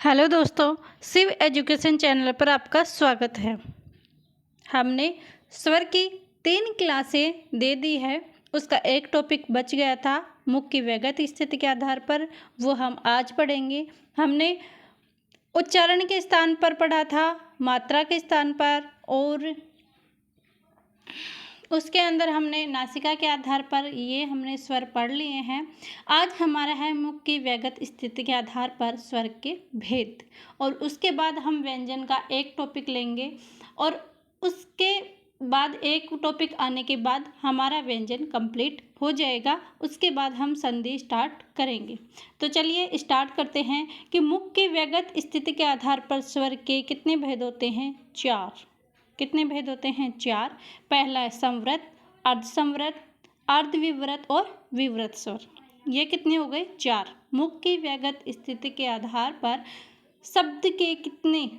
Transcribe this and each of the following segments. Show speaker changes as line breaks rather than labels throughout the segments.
Hello दोस्तों, Shiv education channel पर आपका स्वागत है। हमने स्वर की 3 क्लासें दे दी है। उसका एक टॉपिक बच गया था, मुख की व्यगत स्थिति के आधार पर, वो हम आज पढ़ेंगे। हमने उच्चारण के स्थान पर पढ़ा था, मात्रा के स्थान पर, और उसके अंदर हमने नासिका के आधार पर ये हमने स्वर पढ़ लिए हैं। आज हमारा है मुख की व्यगत स्थिति के आधार पर स्वर के भेद, और उसके बाद हम व्यंजन का एक टॉपिक लेंगे, और उसके बाद एक टॉपिक आने के बाद हमारा व्यंजन कंप्लीट हो जाएगा। उसके बाद हम संधि स्टार्ट करेंगे। तो चलिए स्टार्ट करते हैं कि मुख की व्यगत स्थिति के आधार पर स्वर के कितने भेद होते हैं? 4। कितने भेद होते हैं? 4। पहला है संवृत, अर्धसंवृत, अर्धविवृत और विवृत स्वर। ये कितने हो गए? 4। मुख की व्यगत स्थिति के आधार पर शब्द के कितने,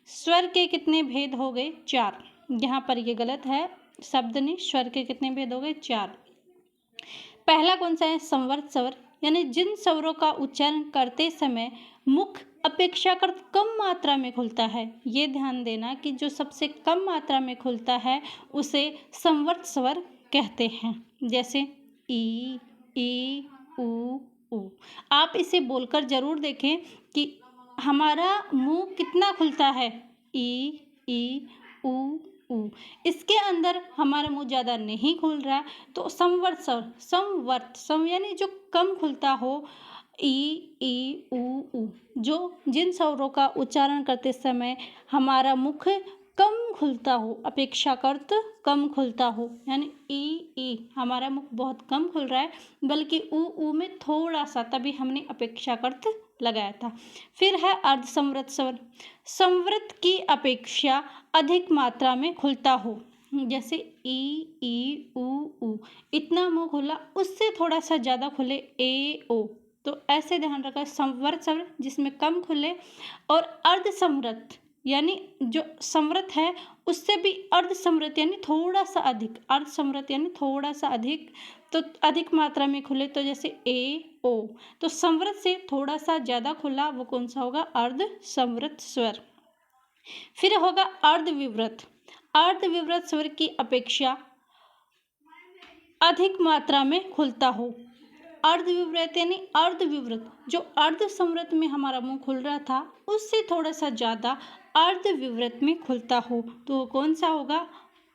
स्वर के कितने भेद हो गए? 4। यहाँ पर ये गलत है, शब्द नहीं, स्वर के कितने भेद हो गए? 4। पहला कौन सा है? संवृत स्वर, यानी जिन स्वरों का उच्चारण करते समय मुख अपेक्षाकृत कम मात्रा में खुलता है। ये ध्यान देना कि जो सबसे कम मात्रा में खुलता है उसे संवृत स्वर कहते हैं। जैसे ई, ऊ। आप इसे बोलकर जरूर देखें कि हमारा मुंह कितना खुलता है। ई, ऊ। इसके अंदर हमारा मुंह ज़्यादा नहीं खुल रहा, तो संवृत स्वर, सम यानी जो कम खुलता हो। ई, ऊ। जो जिन स्वरों का उच्चारण करते समय हमारा मुख कम खुलता हो, अपेक्षाकृत कम खुलता हो, यानी ई हमारा मुख बहुत कम खुल रहा है, बल्कि ऊ में थोड़ा सा, तभी हमने अपेक्षाकृत लगाया था। फिर है अर्धसंवृत स्वर, संवृत की अपेक्षा अधिक मात्रा में खुलता हो। जैसे ई, ऊ। इतना मुंह खुला, उससे थोड़ा सा ज़्यादा खुले, ए, ओ। तो ऐसे ध्यान रखा, संवृत स्वर जिसमें कम खुले, और अर्धसंवृत यानी जो संवृत है उससे भी अर्धसंवृत यानी थोड़ा सा अधिक, अर्धसंवृत यानी थोड़ा सा अधिक, तो अधिक मात्रा में खुले, तो जैसे ए, ओ। तो संवृत से थोड़ा सा ज़्यादा खुला, वो कौन सा होगा? अर्धसंवृत स्वर। फिर होगा अर्धविवृत, अर्धविवृत स्वर की अपेक्षा अधिक मात्रा में खुलता हो। अर्धविवृत यानी अर्धविवृत, जो अर्धसंवृत में हमारा मुंह खुल रहा था उससे थोड़ा सा ज़्यादा अर्धविवृत में खुलता हो, तो वो कौन सा होगा?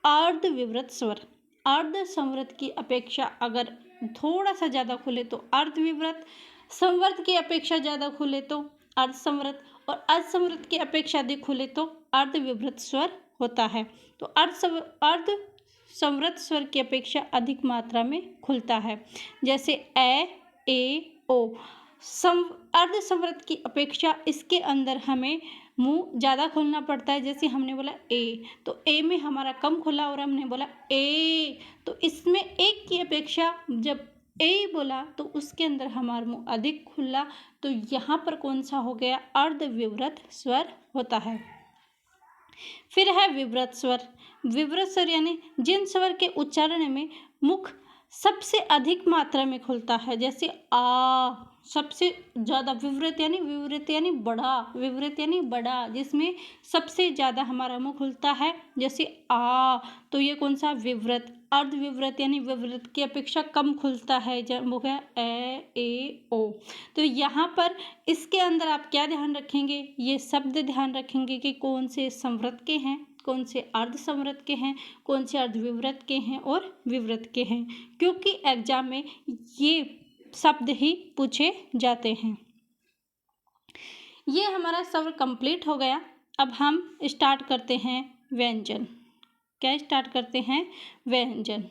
अर्धविवृत स्वर। अर्धसंवृत की अपेक्षा अगर थोड़ा सा ज़्यादा खुले तो अर्धविवृत, संवृत की अपेक्षा ज़्यादा खुले तो अर्धसंवृत, और अर्धसंवृत की अपेक्षा अधिक खुले तो अर्धविवृत स्वर होता है। तो अर्धसंवृत स्वर की अपेक्षा अधिक मात्रा में खुलता है। जैसे ए, ओ। अर्धसंवृत की अपेक्षा इसके अंदर हमें मुंह ज़्यादा खोलना पड़ता है। जैसे हमने बोला ए, तो ए में हमारा कम खुला, और हमने बोला ए, तो इसमें एक की अपेक्षा जब ए बोला तो उसके अंदर हमारा मुंह अधिक खुला, तो यहाँ पर कौन सा हो गया? अर्धविवृत स्वर होता है। फिर है विवृत स्वर। विवृत स्वर यानी जिन स्वर के उच्चारण में मुख सबसे अधिक मात्रा में खुलता है। जैसे आ, सबसे ज़्यादा विवृत यानी बड़ा, विवृत यानी बड़ा, जिसमें सबसे ज़्यादा हमारा मुंह खुलता है, जैसे आ, तो ये कौन सा? विवृत। अर्धविवृत यानी विवृत की अपेक्षा कम खुलता है, जब हो गया ए, ओ। तो यहाँ पर इसके अंदर आप क्या ध्यान रखेंगे? ये शब्द ध्यान रखेंगे कि कौन से संवृत के हैं, कौन से अर्धसंवृत के हैं, कौन से अर्धविवृत के हैं और विवृत के हैं, क्योंकि एग्जाम में ये शब्द ही पूछे जाते हैं। ये हमारा स्वर कंप्लीट हो गया। अब हम स्टार्ट करते हैं व्यंजन। क्या स्टार्ट करते हैं? व्यंजन।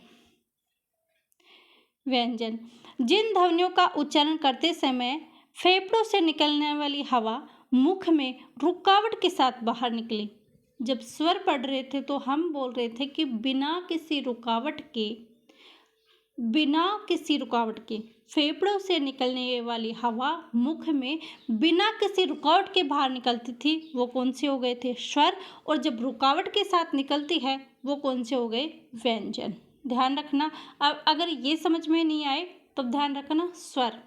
जिन ध्वनियों का उच्चारण करते समय फेफड़ों से निकलने वाली हवा मुख में रुकावट के साथ बाहर निकले। जब स्वर पढ़ रहे थे तो हम बोल रहे थे कि बिना किसी रुकावट के फेफड़ों से निकलने वाली हवा मुख में बिना किसी रुकावट के बाहर निकलती थी, वो कौन से हो गए थे? स्वर। और जब रुकावट के साथ निकलती है वो कौन से हो गए? व्यंजन। ध्यान रखना। अब अगर ये समझ में नहीं आए तो ध्यान रखना स्वर,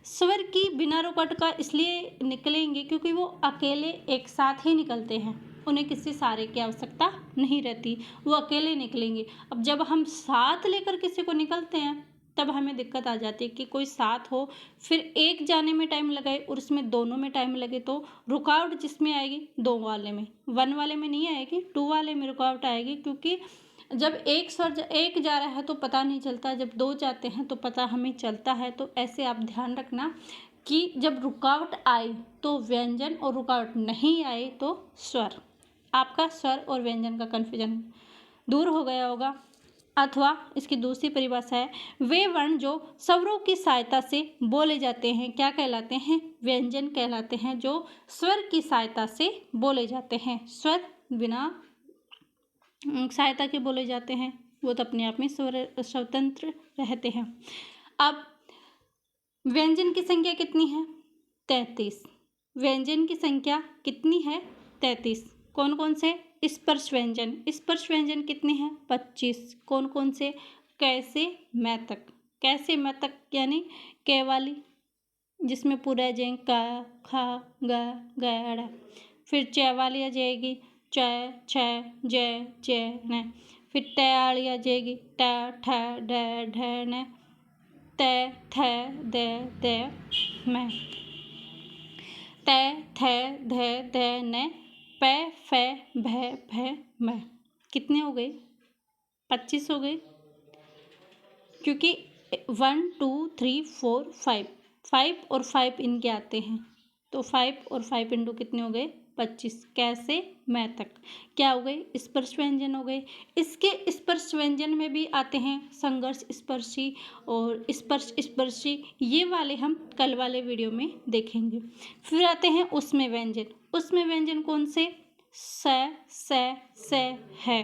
स्वर की बिना रुकावट का इसलिए निकलेंगे क्योंकि वो अकेले एक साथ ही निकलते हैं, उन्हें किसी सहारे की आवश्यकता नहीं रहती, वो अकेले निकलेंगे। अब जब हम साथ लेकर किसी को निकलते हैं तब हमें दिक्कत आ जाती है कि कोई साथ हो, फिर एक जाने में टाइम लगाए और उसमें दोनों में टाइम लगे तो रुकावट जिसमें आएगी 2 वाले में, 1 वाले में नहीं आएगी, 2 वाले में रुकावट आएगी। क्योंकि जब एक जा रहा है तो पता नहीं चलता, जब 2 जाते हैं तो पता हमें चलता है। तो ऐसे आप ध्यान रखना कि जब रुकावट आए तो व्यंजन और रुकावट नहीं आए तो स्वर। आपका स्वर और व्यंजन का कन्फ्यूजन दूर हो गया होगा। अथवा इसकी दूसरी परिभाषा है, वे वर्ण जो स्वरों की सहायता से बोले जाते हैं क्या कहलाते हैं? व्यंजन कहलाते हैं, जो स्वर की सहायता से बोले जाते हैं। स्वर बिना सहायता के बोले जाते हैं वो तो अपने आप में स्वतंत्र रहते हैं। अब व्यंजन की संख्या कितनी है? 33। व्यंजन की संख्या कितनी है? 33। कौन कौन से? स्पर्श व्यंजन। स्पर्श व्यंजन कितने हैं? 25। कौन कौन से? कैसे, मैं तक। कैसे, मैं तक यानी कै वाली, जिसमें पूरा जें का, खा, गा, गड़ा। फिर च वाली आ जाएगी, च, छ, जय, जय, न। फिर ट वाली आ जाएगी, ट, ठ, ड, ढ, न। त, थ, द, मैं। त, थ, ध, द, न। प, फ, भ, भ, मैं। कितने हो गए? 25 हो गए। क्योंकि 1 2 3 4 5 और 5 इनके आते हैं, तो 5 और 5 इंटू कितने हो गए? 25। कैसे, मैं तक क्या हो गए? स्पर्श व्यंजन हो गए। इसके स्पर्श व्यंजन में भी आते हैं संघर्ष स्पर्शी और स्पर्श स्पर्शी, ये वाले हम कल वाले वीडियो में देखेंगे। फिर आते हैं उसमें व्यंजन। उसमें व्यंजन कौन से? स है,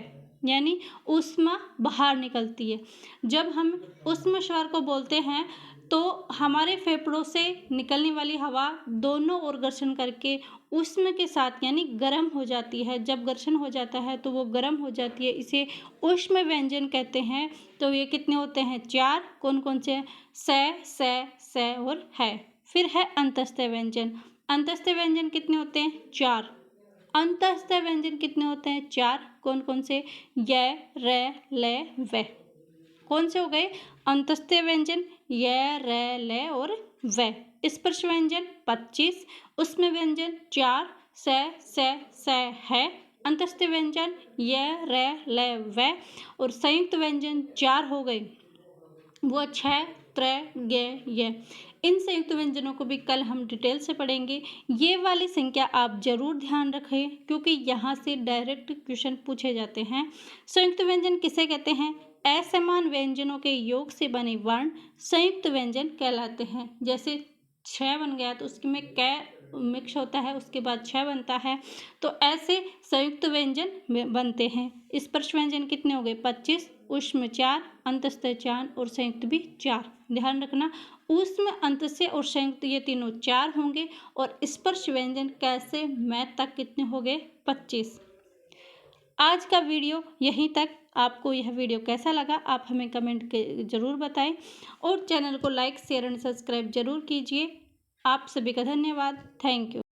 यानी ऊष्मा बाहर निकलती है। जब हम ऊष्म स्वर को बोलते हैं तो हमारे फेफड़ों से निकलने वाली हवा दोनों ओर घर्षण करके ऊष्म के साथ यानी गर्म हो जाती है। जब घर्षण हो जाता है तो वो गर्म हो जाती है, इसे ऊष्म व्यंजन कहते हैं। तो ये कितने होते हैं? 4। कौन कौन से? स और है। फिर है अंतस्थ व्यंजन। अंतस्थ व्यंजन कितने होते हैं? 4। अंतस्थ व्यंजन कितने होते हैं? 4। कौन कौन से? य, र, ल, व। कौन से हो गए? अंतस्थ व्यंजन य, र, ल और व। स्पर्श व्यंजन 25। उसमें व्यंजन 4। स है। अंतस्थ व्यंजन य, र, ल, व और संयुक्त व्यंजन 4 हो गए, वो 6 3 य। इन संयुक्त व्यंजनों को भी कल हम डिटेल से पढ़ेंगे। ये वाली संख्या आप जरूर ध्यान रखें क्योंकि यहाँ से डायरेक्ट क्वेश्चन पूछे जाते हैं। संयुक्त व्यंजन किसे कहते हैं? असमान व्यंजनों के योग से बने वर्ण संयुक्त व्यंजन कहलाते हैं। जैसे 6 बन गया तो उसमें कै मिक्स होता है, उसके बाद 6 बनता है, तो ऐसे संयुक्त व्यंजन बनते हैं। स्पर्श व्यंजन कितने हो गए? 25। ऊष्म 4, अंतस्थ 4 और संयुक्त भी 4। ध्यान रखना, ऊष्म, अंतस्थ और संयुक्त ये तीनों 4 होंगे और स्पर्श व्यंजन कैसे, मैं तक कितने हो गए? 25। आज का वीडियो यहीं तक। आपको यह वीडियो कैसा लगा आप हमें कमेंट के ज़रूर बताएं और चैनल को लाइक शेयर एंड सब्सक्राइब जरूर कीजिए। आप सभी का धन्यवाद। Thank you.